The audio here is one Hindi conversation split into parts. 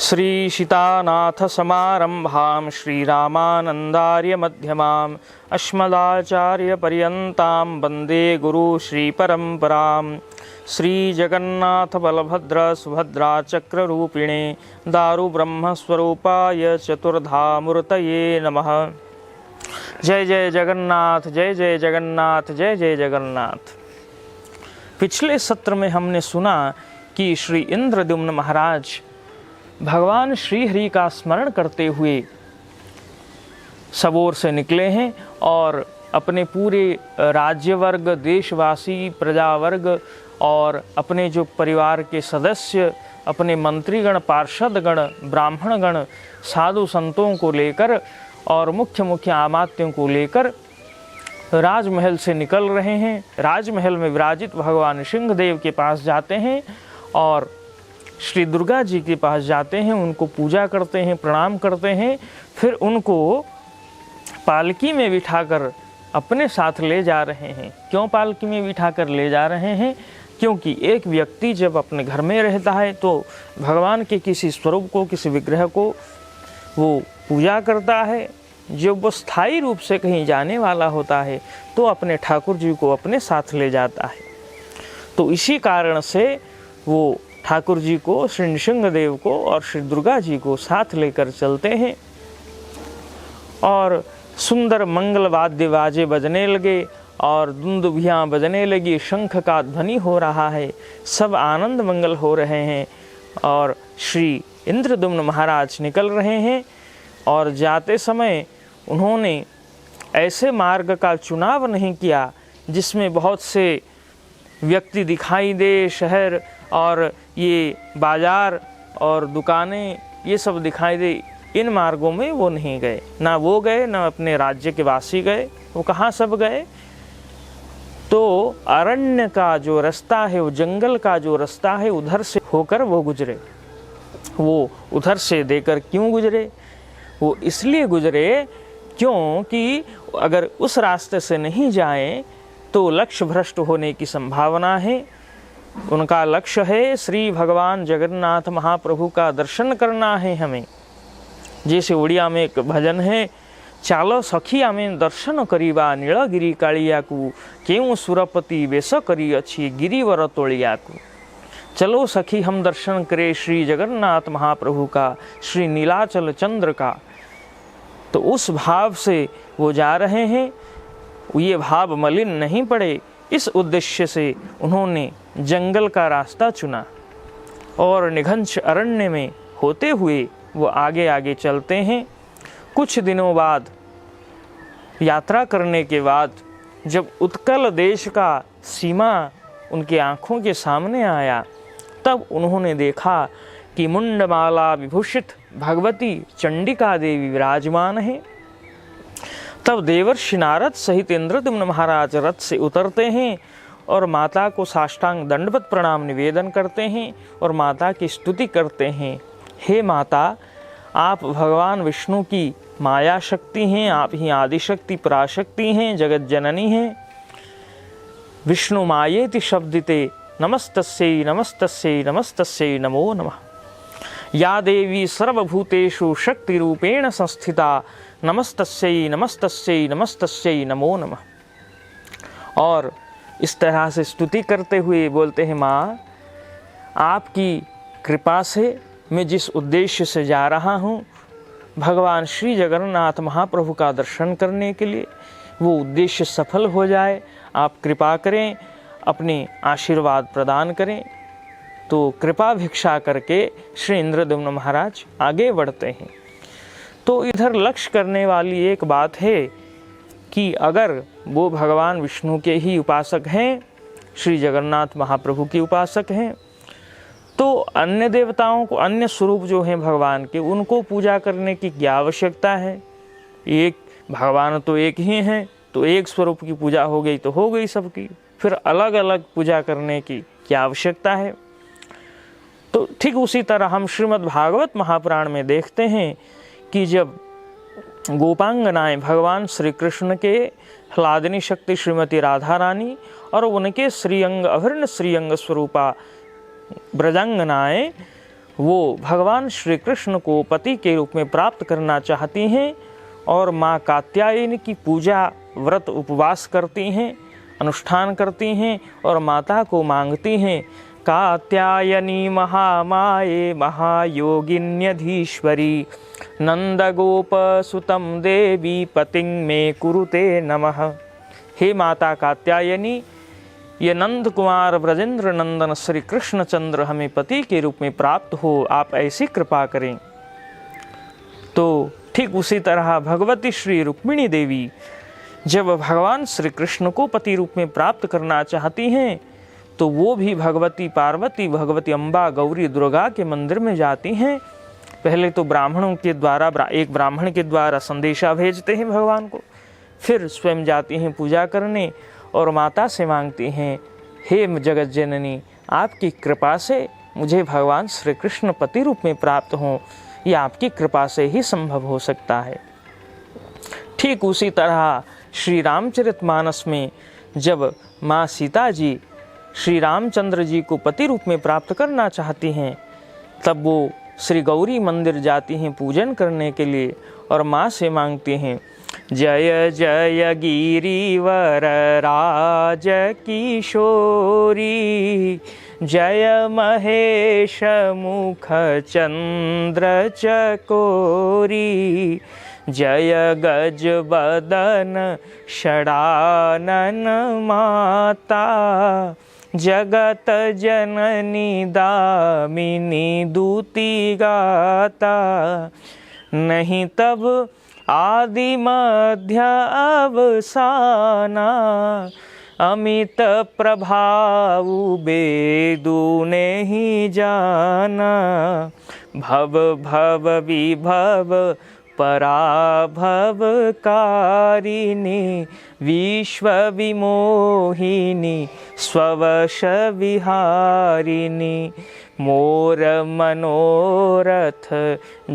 श्री सीतानाथ समारंभां श्रीरामानंदार्य मध्यमाम् अस्मदाचार्यपर्यन्तां वन्दे गुरु श्रीपरम्पराम्। श्रीजगन्नाथ बलभद्र सुभद्रा चक्ररूपिणे दारुब्रह्मस्वरूपाय चतुर्धामूर्तये नमः। जय जय जगन्नाथ, जय जय जगन्नाथ, जय जय जगन्नाथ। पिछले सत्र में हमने सुना कि श्री इंद्रद्युम्न महाराज भगवान श्री हरि का स्मरण करते हुए सबोर से निकले हैं और अपने पूरे राज्य वर्ग, देशवासी, प्रजा वर्ग और अपने जो परिवार के सदस्य, अपने मंत्रीगण, पार्षदगण, ब्राह्मणगण, साधु संतों को लेकर और मुख्य मुख्य अमात्यों को लेकर राजमहल से निकल रहे हैं। राजमहल में विराजित भगवान सिंहदेव के पास जाते हैं और श्री दुर्गा जी के पास जाते हैं, उनको पूजा करते हैं, प्रणाम करते हैं। फिर उनको पालकी में बिठाकर अपने साथ ले जा रहे हैं। क्यों पालकी में बिठाकर ले जा रहे हैं? क्योंकि एक व्यक्ति जब अपने घर में रहता है तो भगवान के किसी स्वरूप को, किसी विग्रह को वो पूजा करता है। जब वो स्थायी रूप से कहीं जाने वाला होता है तो अपने ठाकुर जी को अपने साथ ले जाता है। तो इसी कारण से वो ठाकुर जी को, श्री नृसिंहदेव को और श्री दुर्गा जी को साथ लेकर चलते हैं और सुंदर मंगल वाद्य बाजे बजने लगे और दुंदुभियाँ बजने लगी, शंख का ध्वनि हो रहा है, सब आनंद मंगल हो रहे हैं और श्री इंद्रद्युम्न महाराज निकल रहे हैं। और जाते समय उन्होंने ऐसे मार्ग का चुनाव नहीं किया जिसमें बहुत से व्यक्ति दिखाई दे, शहर और ये बाजार और दुकानें ये सब दिखाई दे। इन मार्गों में वो नहीं गए, ना वो गए ना अपने राज्य के वासी गए। वो कहाँ सब गए? तो अरण्य का जो रास्ता है, वो जंगल का जो रास्ता है, उधर से होकर वो गुजरे। वो उधर से देकर क्यों गुजरे? वो इसलिए गुजरे क्योंकि अगर उस रास्ते से नहीं जाएं तो लक्ष्य भ्रष्ट होने की संभावना है। उनका लक्ष्य है श्री भगवान जगन्नाथ महाप्रभु का दर्शन करना है हमें। जैसे उड़िया में एक भजन है, चालो सखी आमें दर्शन करिबा नीलगिरी कालिया को क्यों सुरपति वेश करी अच्छी गिरिवर तोलिया को। चलो सखी हम दर्शन करें श्री जगन्नाथ महाप्रभु का, श्री नीलाचल चंद्र का। तो उस भाव से वो जा रहे हैं। ये भाव मलिन नहीं पड़े, इस उद्देश्य से उन्होंने जंगल का रास्ता चुना और निघंच अरण्य में होते हुए वो आगे आगे चलते हैं। कुछ दिनों बाद यात्रा करने के बाद जब उत्कल देश का सीमा उनके आँखों के सामने आया, तब उन्होंने देखा कि मुंडमाला विभूषित भगवती चंडिका देवी विराजमान है। तब देवर्षि नारद सहित इंद्रद्युम्न महाराज रथ से उतरते हैं और माता को साष्टांग दंडवत प्रणाम निवेदन करते हैं और माता की स्तुति करते हैं। हे माता, आप भगवान विष्णु की माया शक्ति हैं, आप ही आदिशक्ति पराशक्ति हैं, जगत जननी हैं। विष्णु मायेति शब्दिते नमस्तस्यै नमस्तस्यै नमस्तस्यै नमो नमः। या देवी सर्वभूतेषु शक्ति रूपेण संस्थिता नमस्तस्यै नमस्तस्यै नमस्तस्यै नमो नमः। और इस तरह से स्तुति करते हुए बोलते हैं, माँ आपकी कृपा से मैं जिस उद्देश्य से जा रहा हूँ भगवान श्री जगन्नाथ महाप्रभु का दर्शन करने के लिए, वो उद्देश्य सफल हो जाए। आप कृपा करें, अपने आशीर्वाद प्रदान करें। तो कृपा भिक्षा करके श्री इंद्रद्युम्न महाराज आगे बढ़ते हैं। तो इधर लक्ष्य करने वाली एक बात है कि अगर वो भगवान विष्णु के ही उपासक हैं, श्री जगन्नाथ महाप्रभु के उपासक हैं, तो अन्य देवताओं को, अन्य स्वरूप जो हैं भगवान के, उनको पूजा करने की क्या आवश्यकता है? एक भगवान तो एक ही हैं, तो एक स्वरूप की पूजा हो गई तो हो गई सबकी। फिर अलग अलग पूजा करने की क्या आवश्यकता है? तो ठीक उसी तरह हम श्रीमद् भागवत महापुराण में देखते हैं कि जब गोपांगनाएं भगवान श्री कृष्ण के ह्लादिनी शक्ति श्रीमती राधा रानी और उनके श्रीअंग अभिन्न श्रीअंग स्वरूपा ब्रजांगनाएं वो भगवान श्री कृष्ण को पति के रूप में प्राप्त करना चाहती हैं और माँ कात्यायनी की पूजा व्रत उपवास करती हैं, अनुष्ठान करती हैं और माता को मांगती हैं, कात्यायनी महामाये महायोगिन्यधीश्वरी नंदगोपसुतं देवी पतिं मे कुरुते नमः। हे माता कात्यायनी, ये नंद कुमार ब्रजेंद्र नंदन श्री कृष्णचंद्र हमें पति के रूप में प्राप्त हो, आप ऐसी कृपा करें। तो ठीक उसी तरह भगवती श्री रुक्मिणी देवी जब भगवान श्री कृष्ण को पति रूप में प्राप्त करना चाहती हैं तो वो भी भगवती पार्वती, भगवती अम्बा, गौरी, दुर्गा के मंदिर में जाती हैं। पहले तो ब्राह्मणों के द्वारा, एक ब्राह्मण के द्वारा संदेशा भेजते हैं भगवान को, फिर स्वयं जाती हैं पूजा करने और माता से मांगती हैं, हे जगत जननी, आपकी कृपा से मुझे भगवान श्री कृष्ण पति रूप में प्राप्त हों, यह आपकी कृपा से ही संभव हो सकता है। ठीक उसी तरह श्री रामचरितमानस में जब माँ सीता जी श्री रामचंद्र जी को पति रूप में प्राप्त करना चाहती हैं, तब वो श्री गौरी मंदिर जाती हैं पूजन करने के लिए और माँ से मांगती हैं, जय जय गिरिवर राज किशोरी, जय महेश मुख चंद्र चकोरी, जय गज बदन षडानन माता, जगत जननी दामिनी दूती गाता, नहीं तब आदि मध्य अवसाना, अमित प्रभाव बेदू ने ही जाना, भव भव विभव पराभव कारिणी, विश्व विमोहिनी स्ववश विहारिणी, मोर मनोरथ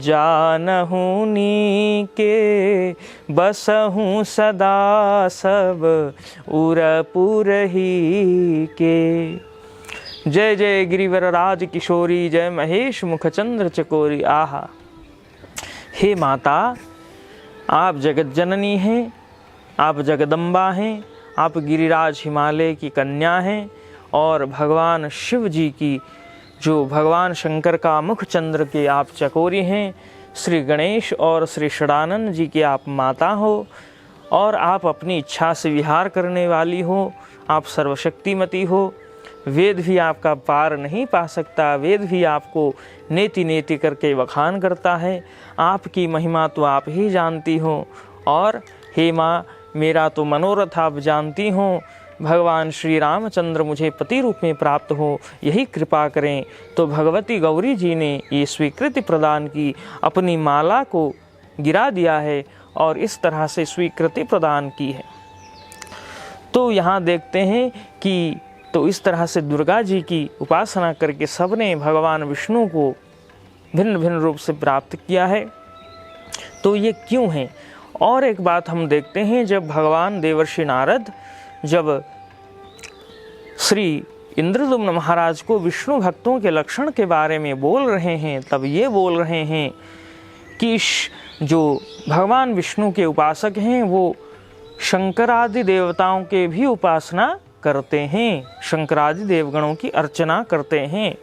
जानहु नीके, बसहु सदा सब उरपुर ही के। जय जय गिरिवर राज किशोरी, जय महेश मुख चंद्र चकोरी। आहा, हे माता, आप जगत जननी हैं, आप जगदम्बा हैं, आप गिरिराज हिमालय की कन्या हैं और भगवान शिव जी की, जो भगवान शंकर का मुख चंद्र के आप चकोरी हैं, श्री गणेश और श्री षडानंद जी की आप माता हो और आप अपनी इच्छा से विहार करने वाली हो, आप सर्वशक्तिमती हो। वेद भी आपका पार नहीं पा सकता, वेद भी आपको नेति नेति करके बखान करता है। आपकी महिमा तो आप ही जानती हो और हे माँ, मेरा तो मनोरथ आप जानती हो। भगवान श्री रामचंद्र मुझे पति रूप में प्राप्त हो, यही कृपा करें। तो भगवती गौरी जी ने ये स्वीकृति प्रदान की, अपनी माला को गिरा दिया है और इस तरह से स्वीकृति प्रदान की है। तो यहाँ देखते हैं कि तो इस तरह से दुर्गा जी की उपासना करके सबने भगवान विष्णु को भिन्न भिन्न रूप से प्राप्त किया है। तो ये क्यों है? और एक बात हम देखते हैं, जब भगवान देवर्षि नारद जब श्री इंद्रदुम्न महाराज को विष्णु भक्तों के लक्षण के बारे में बोल रहे हैं, तब ये बोल रहे हैं कि जो भगवान विष्णु के उपासक हैं वो शंकरादि देवताओं के भी उपासना करते हैं, शंकरादि देवगणों की अर्चना करते हैं।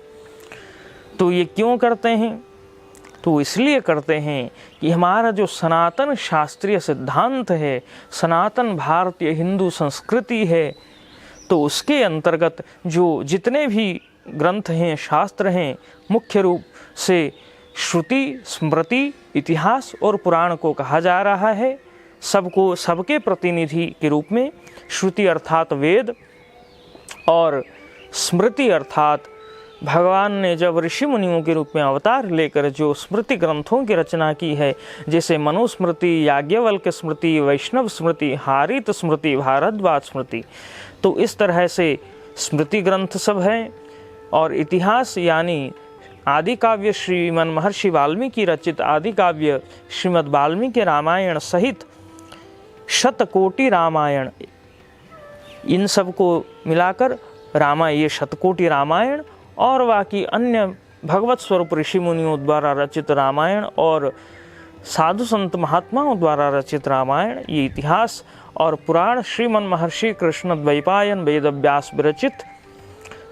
तो ये क्यों करते हैं? तो इसलिए करते हैं कि हमारा जो सनातन शास्त्रीय सिद्धांत है, सनातन भारतीय हिंदू संस्कृति है, तो उसके अंतर्गत जो जितने भी ग्रंथ हैं, शास्त्र हैं, मुख्य रूप से श्रुति, स्मृति, इतिहास और पुराण को कहा जा रहा है। सबको, सबके प्रतिनिधि के रूप में श्रुति अर्थात वेद और स्मृति अर्थात भगवान ने जब ऋषि मुनियों के रूप में अवतार लेकर जो स्मृति ग्रंथों की रचना की है, जैसे मनुस्मृति, याज्ञवल्क्य स्मृति, वैष्णव स्मृति, हारित स्मृति, भारद्वाज स्मृति, तो इस तरह से स्मृति ग्रंथ सब हैं। और इतिहास यानी आदि काव्य श्रीमन महर्षि वाल्मीकि रचित आदि काव्य श्रीमद् वाल्मीकि रामायण सहित शतकोटि रामायण, इन सब को मिलाकर ये शतकोटि रामायण और बाकी अन्य भगवत स्वरूप ऋषि मुनियों द्वारा रचित रामायण और साधु संत महात्माओं द्वारा रचित रामायण, ये इतिहास और पुराण श्रीमन महर्षि कृष्ण द्वैपायन वेदव्यास विरचित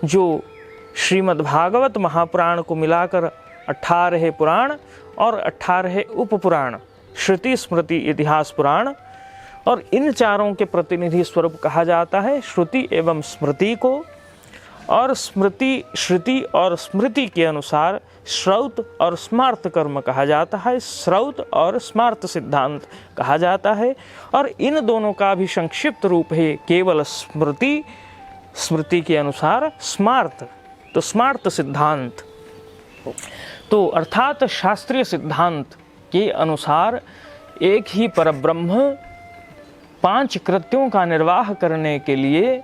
जो श्रीमद् भागवत महापुराण को मिलाकर 18 पुराण और 18 उपपुराण, श्रुति स्मृति इतिहास पुराण, और इन चारों के प्रतिनिधि स्वरूप कहा जाता है श्रुति एवं स्मृति को। और स्मृति, श्रुति और स्मृति के अनुसार श्रौत और स्मार्त कर्म कहा जाता है, श्रौत और स्मार्त सिद्धांत कहा जाता है। और इन दोनों का भी संक्षिप्त रूप है केवल स्मृति, स्मृति के अनुसार स्मार्त, तो स्मार्त सिद्धांत। तो अर्थात शास्त्रीय सिद्धांत के अनुसार एक ही परब्रह्म 5 कृत्यों का निर्वाह करने के लिए,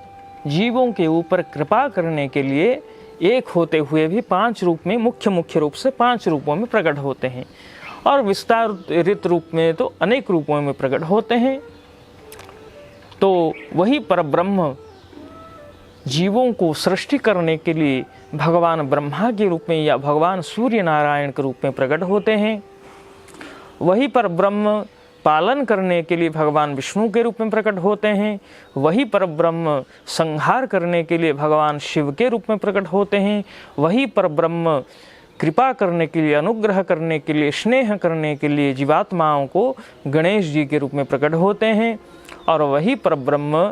जीवों के ऊपर कृपा करने के लिए एक होते हुए भी 5 रूप में, मुख्य रूप से 5 रूपों में प्रकट होते हैं, और विस्तारित रूप में तो अनेक रूपों में प्रकट होते हैं। तो वही परब्रह्म जीवों को सृष्टि करने के लिए भगवान ब्रह्मा के रूप में या भगवान सूर्य नारायण के रूप में प्रकट होते हैं। वही परब्रह्म पालन करने के लिए भगवान विष्णु के रूप में प्रकट होते हैं। वही परब्रह्म संहार करने के लिए भगवान शिव के रूप में प्रकट होते हैं। वही परब्रह्म कृपा करने के लिए, अनुग्रह करने के लिए, स्नेह करने के लिए जीवात्माओं को गणेश जी के रूप में प्रकट होते हैं। और वही परब्रह्म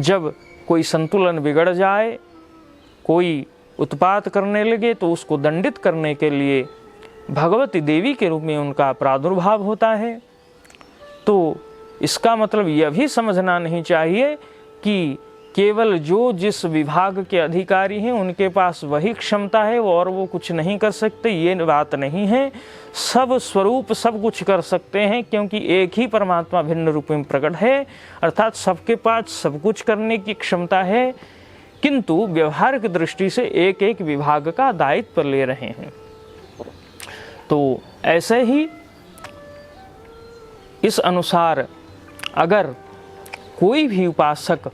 जब कोई संतुलन बिगड़ जाए, कोई उत्पात करने लगे, तो उसको दंडित करने के लिए भगवती देवी के रूप में उनका प्रादुर्भाव होता है। तो इसका मतलब यह भी समझना नहीं चाहिए कि केवल जो जिस विभाग के अधिकारी हैं उनके पास वही क्षमता है और वो कुछ नहीं कर सकते, ये बात नहीं है। सब स्वरूप सब कुछ कर सकते हैं, क्योंकि एक ही परमात्मा भिन्न रूप में प्रकट है, अर्थात सबके पास सब कुछ करने की क्षमता है, किंतु व्यवहारिक दृष्टि से एक एक विभाग का दायित्व ले रहे हैं। तो ऐसे ही इस अनुसार अगर कोई भी उपासक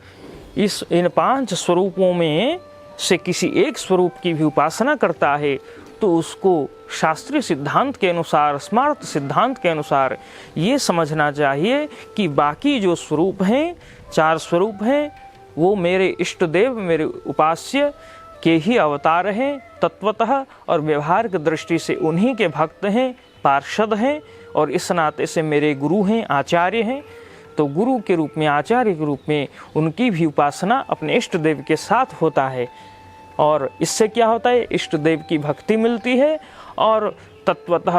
इन 5 स्वरूपों में से किसी एक स्वरूप की भी उपासना करता है, तो उसको शास्त्रीय सिद्धांत के अनुसार, स्मार्त सिद्धांत के अनुसार ये समझना चाहिए कि बाकी जो स्वरूप हैं, 4 स्वरूप हैं, वो मेरे इष्ट देव, मेरे उपास्य के ही अवतार हैं तत्वतः, और व्यवहारिक दृष्टि से उन्हीं के भक्त हैं, पार्षद हैं, और इस नाते से मेरे गुरु हैं, आचार्य हैं। तो गुरु के रूप में, आचार्य के रूप में उनकी भी उपासना अपने इष्ट देव के साथ होता है, और इससे क्या होता है, इष्ट देव की भक्ति मिलती है, और तत्वतः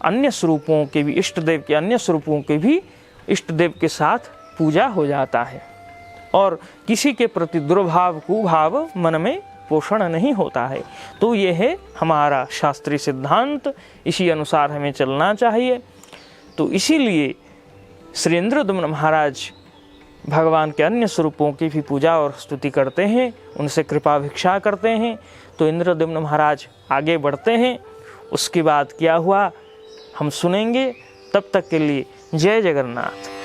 अन्य स्वरूपों के भी, इष्ट देव के अन्य स्वरूपों के भी इष्ट देव के साथ पूजा हो जाता है, और किसी के प्रति दुर्भाव कुभाव मन में पोषण नहीं होता है। तो ये है हमारा शास्त्रीय सिद्धांत, इसी अनुसार हमें चलना चाहिए। तो इसीलिए श्री इंद्रद्युम्न महाराज भगवान के अन्य स्वरूपों की भी पूजा और स्तुति करते हैं, उनसे कृपा भिक्षा करते हैं। तो इंद्रद्युम्न महाराज आगे बढ़ते हैं, उसके बाद क्या हुआ हम सुनेंगे। तब तक के लिए जय जगन्नाथ।